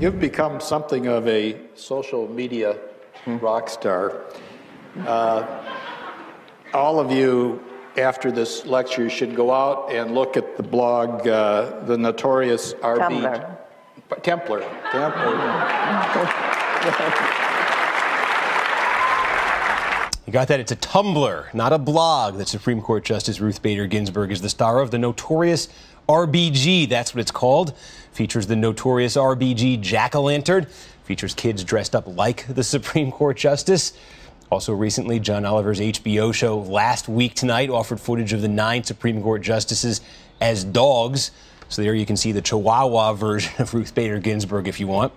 You've become something of a social media rock star. All of you, after this lecture, should go out and look at the blog, the notorious RB... Templar. You got that? It's a Tumblr, not a blog, that Supreme Court Justice Ruth Bader Ginsburg is the star of. The notorious RBG, that's what it's called. Features the notorious RBG jack-o'-lantern. Features kids dressed up like the Supreme Court Justice. Also recently, John Oliver's HBO show Last Week Tonight offered footage of the 9 Supreme Court justices as dogs. So there you can see the Chihuahua version of Ruth Bader Ginsburg if you want.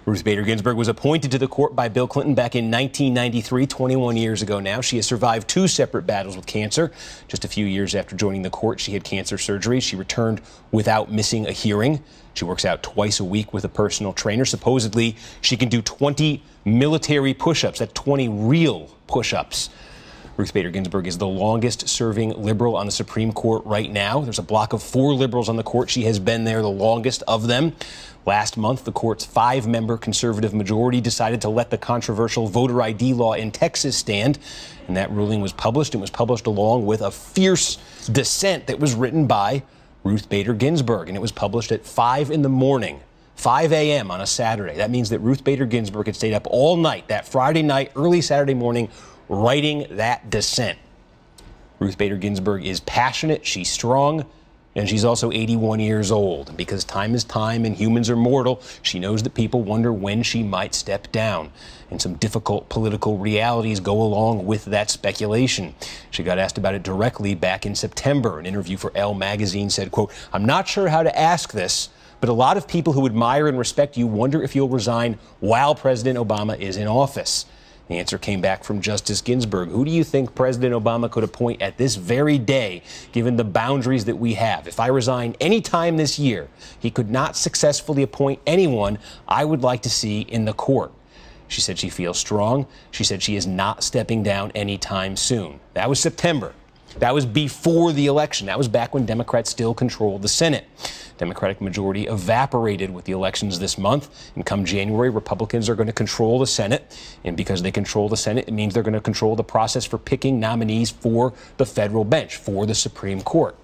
Ruth Bader Ginsburg was appointed to the court by Bill Clinton back in 1993, 21 years ago now. She has survived 2 separate battles with cancer. Just a few years after joining the court, she had cancer surgery. She returned without missing a hearing. She works out twice a week with a personal trainer. Supposedly, she can do 20 military push-ups. That's 20 real push-ups. Ruth Bader Ginsburg is the longest-serving liberal on the Supreme Court right now. There's a block of 4 liberals on the court. She has been there, the longest of them. Last month, the court's 5-member conservative majority decided to let the controversial voter ID law in Texas stand, and that ruling was published. It was published along with a fierce dissent that was written by Ruth Bader Ginsburg, and it was published at 5 in the morning, 5 a.m. on a Saturday. That means that Ruth Bader Ginsburg had stayed up all night, that Friday night, early Saturday morning, writing that dissent. Ruth Bader Ginsburg is passionate, she's strong, and she's also 81 years old. And because time is time and humans are mortal, she knows that people wonder when she might step down. And some difficult political realities go along with that speculation. She got asked about it directly back in September. An interview for Elle magazine said, quote, "I'm not sure how to ask this, but a lot of people who admire and respect you wonder if you'll resign while President Obama is in office." The answer came back from Justice Ginsburg. Who do you think President Obama could appoint at this very day, given the boundaries that we have? If I resign any time this year, he could not successfully appoint anyone I would like to see in the court. She said she feels strong. She said she is not stepping down anytime soon. That was September. That was before the election. That was back when Democrats still controlled the Senate. Democratic majority evaporated with the elections this month. And come January, Republicans are going to control the Senate. And because they control the Senate, it means they're going to control the process for picking nominees for the federal bench, for the Supreme Court.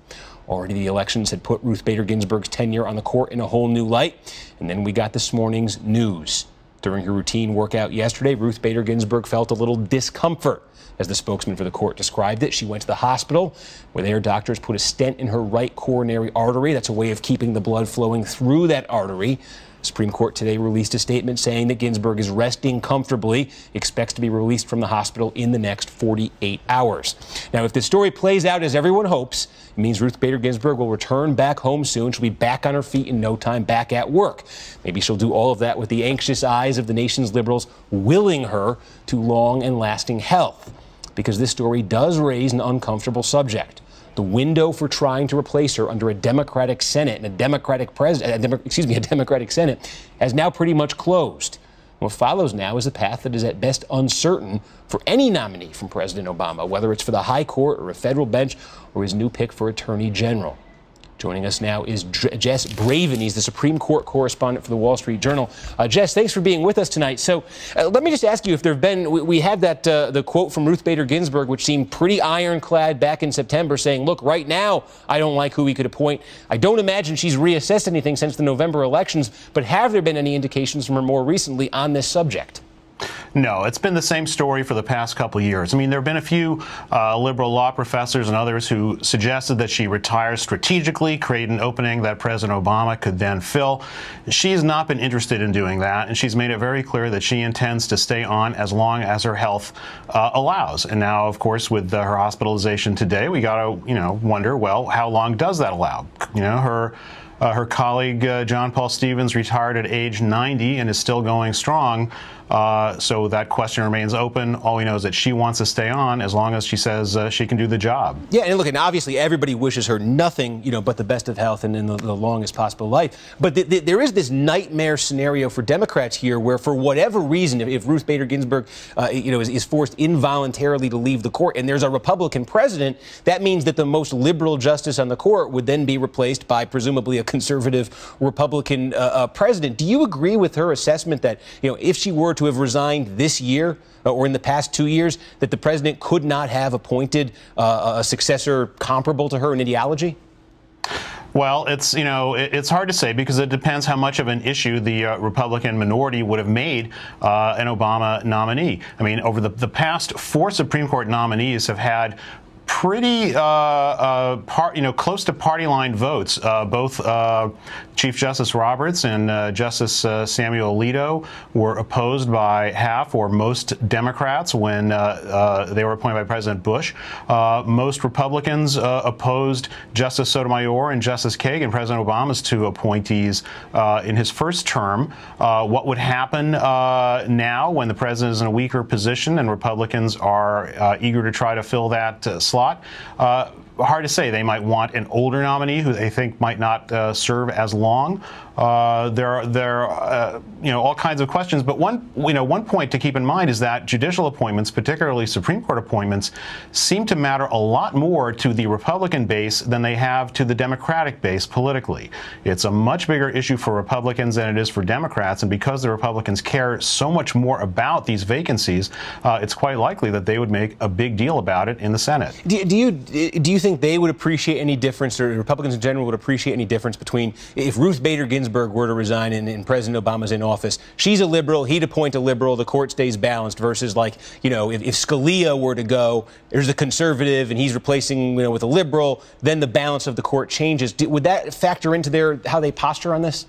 Already the elections had put Ruth Bader Ginsburg's tenure on the court in a whole new light. And then we got this morning's news. During her routine workout yesterday, Ruth Bader Ginsburg felt a little discomfort. As the spokesman for the court described it, she went to the hospital where their doctors put a stent in her right coronary artery. That's a way of keeping the blood flowing through that artery. The Supreme Court today released a statement saying that Ginsburg is resting comfortably, expects to be released from the hospital in the next 48 hours. Now, if this story plays out as everyone hopes, it means Ruth Bader Ginsburg will return back home soon. She'll be back on her feet in no time, back at work. Maybe she'll do all of that with the anxious eyes of the nation's liberals willing her to long and lasting health. Because this story does raise an uncomfortable subject. The window for trying to replace her under a Democratic Senate and a Democratic Democratic Senate has now pretty much closed. What follows now is a path that is at best uncertain for any nominee from President Obama, whether it's for the high court or a federal bench or his new pick for Attorney General. Joining us now is Jess Braven. He's the Supreme Court correspondent for the Wall Street Journal. Jess, thanks for being with us tonight. So let me just ask you if there have been, we had that the quote from Ruth Bader Ginsburg, which seemed pretty ironclad back in September, saying, look, right now, I don't like who we could appoint. I don't imagine she's reassessed anything since the November elections, but have there been any indications from her more recently on this subject? No, it's been the same story for the past couple of years. I mean, there have been a few liberal law professors and others who suggested that she retire strategically, create an opening that President Obama could then fill. She's not been interested in doing that, and she's made it very clear that she intends to stay on as long as her health allows. And now, of course, with her hospitalization today, we got to, wonder, well, how long does that allow? Her colleague, John Paul Stevens, retired at age 90 and is still going strong. So that question remains open. All we know is that she wants to stay on as long as she says she can do the job. Yeah, and look, and obviously everybody wishes her nothing, but the best of health and in the longest possible life. But there is this nightmare scenario for Democrats here where, for whatever reason, if Ruth Bader Ginsburg, is forced involuntarily to leave the court and there's a Republican president, that means that the most liberal justice on the court would then be replaced by presumably a conservative Republican president. Do you agree with her assessment that, if she were to have resigned this year or in the past 2 years, that the president could not have appointed a successor comparable to her in ideology? Well, it's hard to say because it depends how much of an issue the Republican minority would have made an Obama nominee. I mean, over the past 4 Supreme Court nominees have had pretty close to party line votes. Both Chief Justice Roberts and Justice Samuel Alito were opposed by half or most Democrats when they were appointed by President Bush. Most Republicans opposed Justice Sotomayor and Justice Kagan, President Obama's 2 appointees, in his first term. What would happen now when the president is in a weaker position and Republicans are eager to try to fill that slot? Hard to say. They might want an older nominee who they think might not serve as long. There are all kinds of questions. But one point to keep in mind is that judicial appointments, particularly Supreme Court appointments, seem to matter a lot more to the Republican base than they have to the Democratic base politically. It's a much bigger issue for Republicans than it is for Democrats, and because the Republicans care so much more about these vacancies, it's quite likely that they would make a big deal about it in the Senate. Do you think they would appreciate any difference, or Republicans in general would appreciate any difference between if Ruth Bader Ginsburg were to resign and President Obama's in office? She's a liberal, he'd appoint a liberal, the court stays balanced, versus if Scalia were to go, there's a conservative and he's replacing with a liberal, then the balance of the court changes. Would that factor into how they posture on this?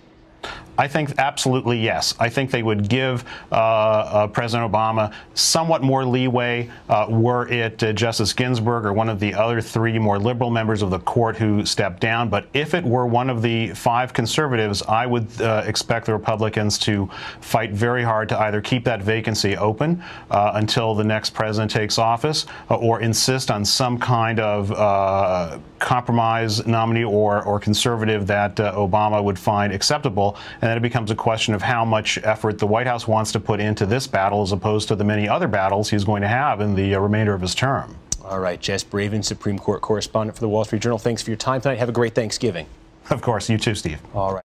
I think absolutely yes. I think they would give President Obama somewhat more leeway were it Justice Ginsburg or one of the other 3 more liberal members of the court who stepped down. But if it were one of the 5 conservatives, I would expect the Republicans to fight very hard to either keep that vacancy open until the next president takes office or insist on some kind of compromise nominee or conservative that Obama would find acceptable. And then it becomes a question of how much effort the White House wants to put into this battle as opposed to the many other battles he's going to have in the remainder of his term. All right, Jess Braven, Supreme Court correspondent for the Wall Street Journal. Thanks for your time tonight. Have a great Thanksgiving. Of course. You too, Steve. All right.